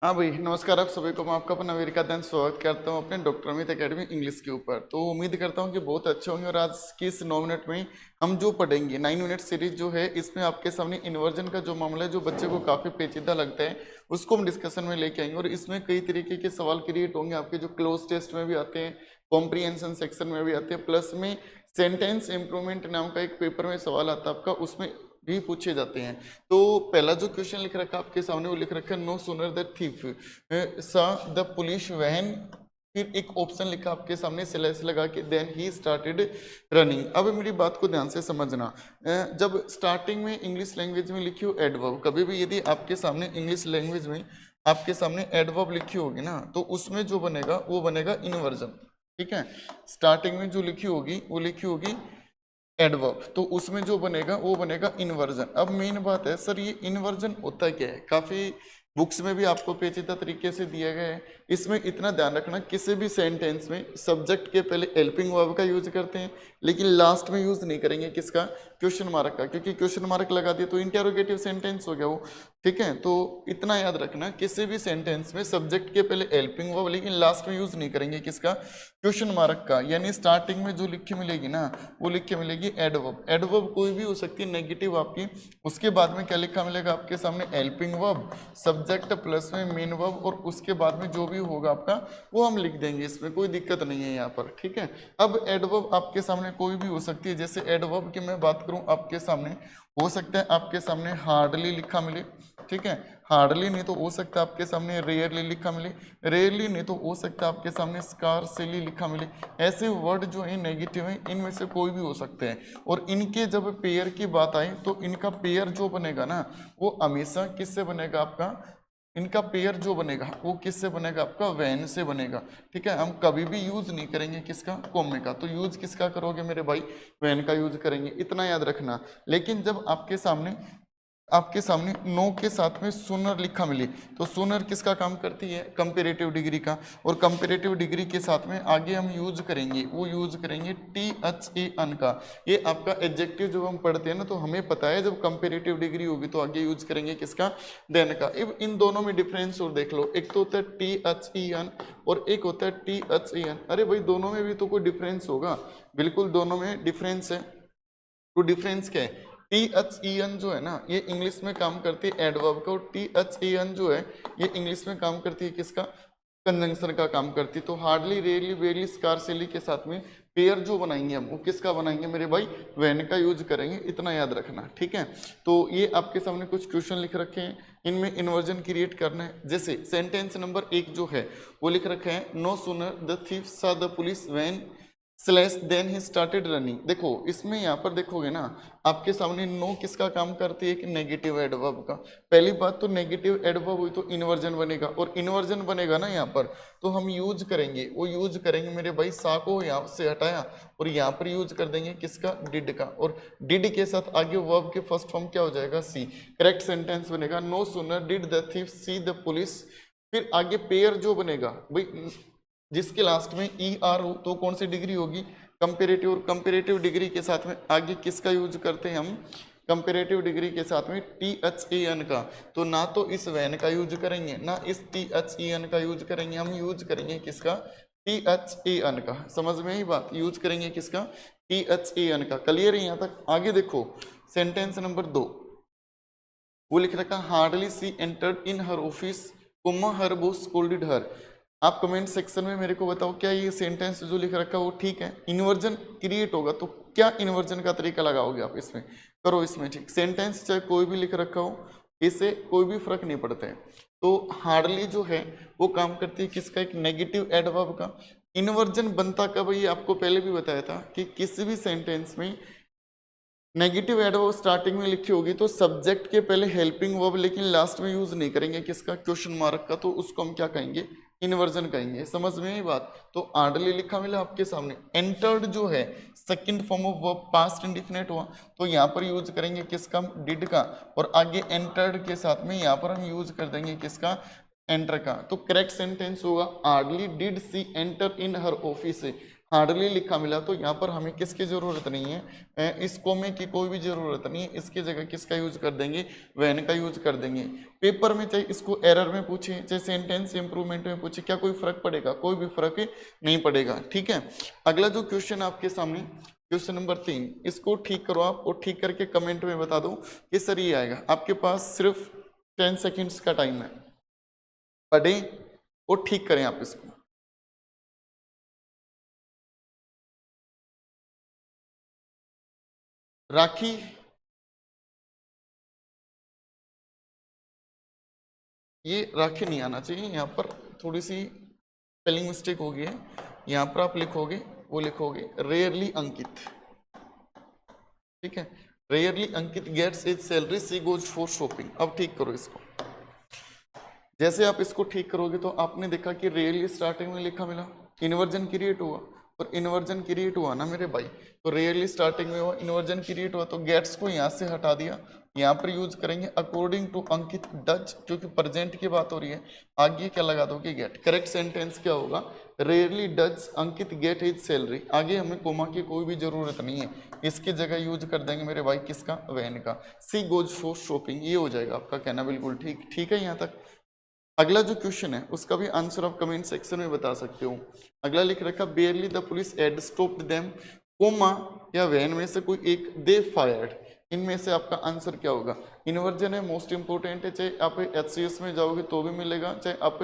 हाँ भाई, नमस्कार आप सभी को। मैं आपका अपना अमेरिका दैन स्वागत करता हूँ अपने डॉक्टर अमित एकेडमी इंग्लिश के ऊपर। तो उम्मीद करता हूँ कि बहुत अच्छे होंगे। और आज की इस 9 मिनट में हम जो पढ़ेंगे 9 मिनट सीरीज जो है, इसमें आपके सामने इन्वर्जन का जो मामला है, जो बच्चे को काफ़ी पेचीदा लगता है, उसको हम डिस्कशन में लेके आएंगे। और इसमें कई तरीके के सवाल क्रिएट होंगे आपके, जो क्लोज टेस्ट में भी आते हैं, कॉम्प्रीहेंशन सेक्शन में भी आते हैं, प्लस में सेंटेंस इम्प्रूवमेंट नाम का एक पेपर में सवाल आता है आपका, उसमें भी पूछे जाते हैं। तो पहला जो क्वेश्चन लिख रखा है आपके सामने, वो लिख रखा है no sooner the thief saw the police van. फिर एक ऑप्शन लिखा आपके सामने स्लैश लगा के, देन ही स्टार्टेड रनिंग। अब मेरी बात को ध्यान से समझना। जब स्टार्टिंग में इंग्लिश लैंग्वेज में लिखी हो एडवर्ब, कभी भी यदि आपके सामने इंग्लिश लैंग्वेज में आपके सामने एडवर्ब लिखी होगी ना, तो उसमें जो बनेगा वो बनेगा इनवर्जन। ठीक है, स्टार्टिंग में जो लिखी होगी वो लिखी होगी एडवर्ब, तो उसमें जो बनेगा वो बनेगा इन्वर्जन। अब मेन बात है, सर ये इन्वर्जन होता क्या है? काफी बुक्स में भी आपको पेचीदा तरीके से दिया गया है। इसमें इतना ध्यान रखना, किसी भी सेंटेंस में सब्जेक्ट के पहले हेल्पिंग वर्ब का यूज करते हैं, लेकिन लास्ट में यूज नहीं करेंगे किसका? क्वेश्चन मार्क का, क्योंकि क्वेश्चन मार्क लगा दिया तो इंटेरोगेटिव सेंटेंस हो गया वो। ठीक है, तो इतना याद रखना, किसी भी सेंटेंस में सब्जेक्ट के पहले हेल्पिंग वर्ब, लेकिन लास्ट में यूज नहीं करेंगे किसका? क्वेश्चन मार्क का। यानी स्टार्टिंग में जो लिख के मिलेगी ना, वो लिख के मिलेगी एडवर्ब। एडवर्ब कोई भी हो सकती है नेगेटिव आपकी। उसके बाद में क्या लिखा मिलेगा आपके सामने? हेल्पिंग वर्ब, सब्जेक्ट प्लस में मेन वर्ब, और उसके बाद में जो भी होगा आपका वो हम लिख देंगे, इसमें कोई दिक्कत नहीं है यहाँ पर। ठीक है, अब एडवर्ब आपके सामने कोई भी हो सकती है। जैसे एडवर्ब की मैं बात करूँ आपके सामने, हो सकता है आपके सामने हार्डली लिखा मिले। ठीक है, हार्डली नहीं तो हो सकता है आपके सामने रेयरली लिखा मिले। रेयरली नहीं तो हो सकता है आपके सामने स्कार्सली लिखा मिले। ऐसे वर्ड जो है नेगेटिव है, इनमें से कोई भी हो सकते हैं। और इनके जब पेयर की बात आई, तो इनका पेयर जो बनेगा ना, वो हमेशा किससे बनेगा आपका? इनका पेयर जो बनेगा वो किससे बनेगा आपका? वैन से बनेगा। ठीक है, हम कभी भी यूज नहीं करेंगे किसका? कॉमे का। तो यूज किसका करोगे मेरे भाई? वैन का यूज करेंगे, इतना याद रखना। लेकिन जब आपके सामने नो के साथ में सुनर लिखा मिले, तो सुनर किसका काम करती है? कंपेरेटिव डिग्री का। और कंपेरेटिव डिग्री के साथ में आगे हम यूज करेंगे, वो यूज करेंगे टी एच ए एन का। ये आपका एडजेक्टिव जब हम पढ़ते हैं ना, तो हमें पता है जब कंपेरेटिव डिग्री होगी तो आगे यूज करेंगे किसका? देन का। अब इन दोनों में डिफरेंस और देख लो, एक तो होता है टी एच ई एन और एक होता है टी एच ई एन। अरे भाई, दोनों में भी तो कोई डिफरेंस होगा? बिल्कुल दोनों में डिफरेंस है। तो डिफरेंस क्या है? टी एच ई एन जो है ना, ये इंग्लिश में काम करती है एडवर्ब का, और टी एच ई एन जो है ये इंग्लिश में काम करती है किसका? कंजंक्शन का काम करती है। तो हार्डली, रेयरली, वेरली, स्कार्सली के साथ में पेयर जो बनाएंगे हम, वो किसका बनाएंगे मेरे भाई? वैन का यूज करेंगे, इतना याद रखना। ठीक है, तो ये आपके सामने कुछ क्वेश्चन लिख रखे हैं, इनमें इन्वर्जन क्रिएट करना है। जैसे सेंटेंस नंबर 1 जो है, वो लिख रखा है no sooner the thief saw the police van slash then he started running. देखो इसमें यहाँ पर देखोगे ना, आपके सामने नो किसका काम करती है? एक नेगेटिव एडवर्ब का। पहली बात तो नेगेटिव एडवर्ब हुई तो इन्वर्जन बनेगा, और इन्वर्जन बनेगा ना यहाँ पर, तो हम यूज करेंगे, वो यूज करेंगे मेरे भाई सा को यहाँ से हटाया, और यहाँ पर यूज कर देंगे किसका? डिड का। और डिड के साथ आगे वर्ब के फर्स्ट फॉर्म क्या हो जाएगा? सी। करेक्ट सेंटेंस बनेगा no sooner did the thief see the police. फिर आगे पेयर जो बनेगा भाई, जिसके लास्ट में ई आर हो, तो कौन सी डिग्री होगी? कंपेरेटिव। और कंपेरेटिव डिग्री के साथ में आगे किसका यूज करते हैं हम? कंपेरेटिव डिग्री के साथ में टी एच ए एन का। तो ना तो इस वैन का यूज करेंगे, ना इस टी एच ई एन का यूज करेंगे, हम यूज करेंगे किसका? टी एच ए एन का। समझ में ही बात? यूज करेंगे किसका? टी एच ए एन का। क्लियर है यहाँ तक? आगे देखो, सेंटेंस नंबर 2, वो लिख रखा hardly she entered in her office, कुम्मा हर बॉस स्कोल्डेड हर। आप कमेंट सेक्शन में मेरे को बताओ, क्या ये सेंटेंस जो लिख रखा है वो ठीक है? इन्वर्जन क्रिएट होगा तो क्या इन्वर्जन का तरीका लगाओगे आप इसमें? करो इसमें। ठीक, सेंटेंस चाहे कोई भी लिख रखा हो, इससे कोई भी फर्क नहीं पड़ता है। तो हार्डली जो है वो काम करती है किसका? एक नेगेटिव एडवर्ब का। इन्वर्जन बनता कब? ये आपको पहले भी बताया था कि किसी भी सेंटेंस में नेगेटिव एडवर्ब स्टार्टिंग में लिखी होगी तो सब्जेक्ट के पहले हेल्पिंग वर्ब, लेकिन लास्ट में यूज नहीं करेंगे किसका? क्वेश्चन मार्क का। तो उसको हम क्या कहेंगे? इन्वर्जन कहेंगे। समझ में ही बात? तो आर्डरली लिखा मिला आपके सामने। एंटर्ड जो है second form of verb, past indefinite हुआ, तो यहाँ पर यूज करेंगे किसका? डिड का। और आगे एंटर्ड के साथ में यहाँ पर हम यूज कर देंगे किसका? एंटर का। तो करेक्ट सेंटेंस होगा hardly did she enter in her office. Hardly लिखा मिला, तो यहाँ पर हमें किसकी जरूरत नहीं है, इस कोमे की कोई भी जरूरत नहीं है, इसकी जगह किसका यूज कर देंगे, वैन का यूज कर देंगे। पेपर में चाहे इसको एरर में पूछे चाहे सेंटेंस इंप्रूवमेंट में पूछे, क्या कोई फर्क पड़ेगा, कोई भी फर्क नहीं पड़ेगा। ठीक है, अगला जो क्वेश्चन आपके सामने क्वेश्चन नंबर 3, इसको ठीक करो आप, और ठीक करके कमेंट में बता दो कि सर ये आएगा। आपके पास सिर्फ 10 सेकेंड्स का टाइम है, पढ़ें और ठीक करें आप इसको। राखी, ये राखी नहीं आना चाहिए, यहाँ पर थोड़ी सी स्पेलिंग मिस्टेक हो गई है। यहाँ पर आप लिखोगे, वो लिखोगे रेयरली अंकित। ठीक है, rarely Ankit gets his salary, she goes for shopping. अब ठीक करो इसको। जैसे आप इसको ठीक करोगे तो आपने देखा कि रेयरली स्टार्टिंग में लिखा मिला, इन्वर्जन क्रिएट हुआ, और इन्वर्जन क्रिएट हुआ ना मेरे भाई, तो रेयरली स्टार्टिंग में हुआ, इन्वर्जन क्रिएट हुआ, तो गेट्स को यहाँ से हटा दिया, यहाँ पर यूज करेंगे अकॉर्डिंग टू अंकित डज, क्योंकि प्रेजेंट की बात हो रही है। आगे क्या लगा दोगे, गेट। करेक्ट सेंटेंस क्या होगा, rarely does Ankit get his salary. आगे हमें कोमा की कोई भी जरूरत नहीं है, इसकी जगह यूज कर देंगे मेरे भाई किसका, वैन का। सी गोज फॉर शॉपिंग, ये हो जाएगा आपका कहना बिल्कुल ठीक। ठीक है यहाँ तक। अगला जो क्वेश्चन है उसका भी आंसर आप कमेंट सेक्शन में बता सकते हो। अगला लिख रखा, barely the police had stopped them, comma या वैन में से कोई एक, दे फायर्ड। इनमें से आपका आंसर क्या होगा, इन्वर्जन है, मोस्ट इंपोर्टेंट है, चाहे आप HCS में जाओगे तो भी मिलेगा, चाहे आप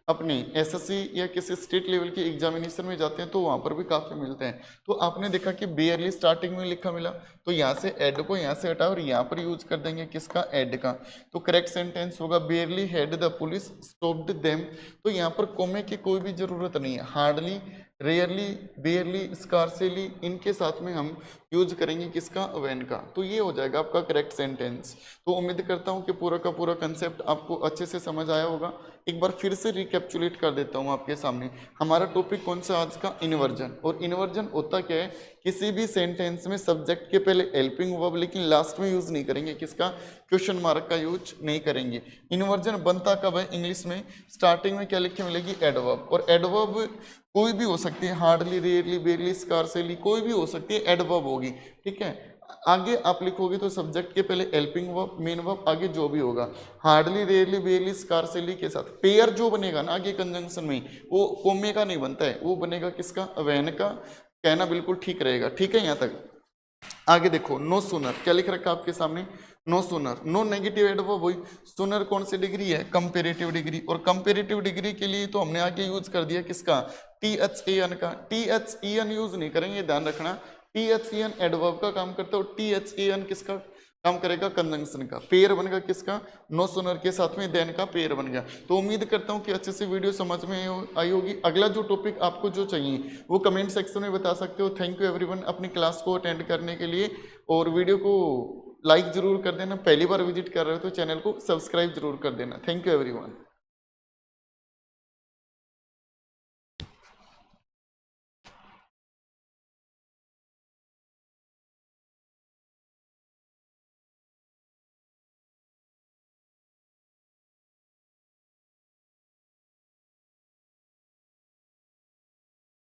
अपनी SSC या किसी स्टेट लेवल के एग्जामिनेशन में जाते हैं तो वहां पर भी काफी मिलते हैं। तो आपने देखा कि बेयरली स्टार्टिंग में लिखा मिला, तो यहाँ से एड को यहाँ से हटा और यहाँ पर यूज कर देंगे किसका, एड का। तो करेक्ट सेंटेंस होगा बेयरली had the police stopped them. तो यहाँ पर कोमे की कोई भी जरूरत नहीं है, हार्डली, रेयरली, बेयरली, स्कार्सली, इनके साथ में हम यूज करेंगे किसका, वैन का। तो ये हो जाएगा आपका करेक्ट सेंटेंस। तो उम्मीद करता हूँ कि पूरा का पूरा कंसेप्ट आपको अच्छे से समझ आया होगा। एक बार फिर से रिकैप्चुलेट कर देता हूँ आपके सामने। हमारा टॉपिक कौन सा आज का, इन्वर्जन। और इन्वर्जन होता क्या है, किसी भी सेंटेंस में सब्जेक्ट के पहले हेल्पिंग वर्ब लेकिन लास्ट में यूज नहीं करेंगे किसका, क्वेश्चन मार्क का यूज नहीं करेंगे। इन्वर्जन बनता कब है, इंग्लिश में स्टार्टिंग में क्या लिखे मिलेगी, एडवर्ब। और एडवर्ब कोई भी हो सकती है, हार्डली, रेयरली, बेयरली, स्कार्सली, कोई भी हो सकती है, एडवर्ब होगी। ठीक है, आगे आप लिखोगे तो सब्जेक्ट के पहले हेल्पिंग वर्ब, मेन वर्ब, आगे जो भी होगा, हार्डली, रेयरली, बेयरली, स्कार्सली के साथ पेयर जो बनेगा ना आगे कंजंक्शन में, वो कोमे का नहीं बनता है, वो बनेगा किसका, वैन का। कहना बिल्कुल ठीक रहेगा। ठीक है, यहाँ तक। आगे देखो, नो सूनर, क्या लिख रखा है आपके सामने, no sooner, no negative adverb हुई। सूनर कौन सी डिग्री है, कंपेरेटिव डिग्री। और कंपेरेटिव डिग्री के लिए तो हमने आगे यूज कर दिया किसका, THEN का। THEN यूज नहीं करेंगे, ध्यान रखना। THEN एडवर्ब का काम करता है और THEN किसका काम करेगा, कंजंक्शन का। पेयर बनेगा किसका, नो सूनर के साथ में देन का पेयर बन गया। तो उम्मीद करता हूं कि अच्छे से वीडियो समझ में आई होगी। अगला जो टॉपिक आपको जो चाहिए वो कमेंट सेक्शन में बता सकते हो। थैंक यू एवरीवन अपनी क्लास को अटेंड करने के लिए, और वीडियो को लाइक जरूर कर देना। पहली बार विजिट कर रहे हो तो चैनल को सब्सक्राइब जरूर कर देना। Thank you everyone.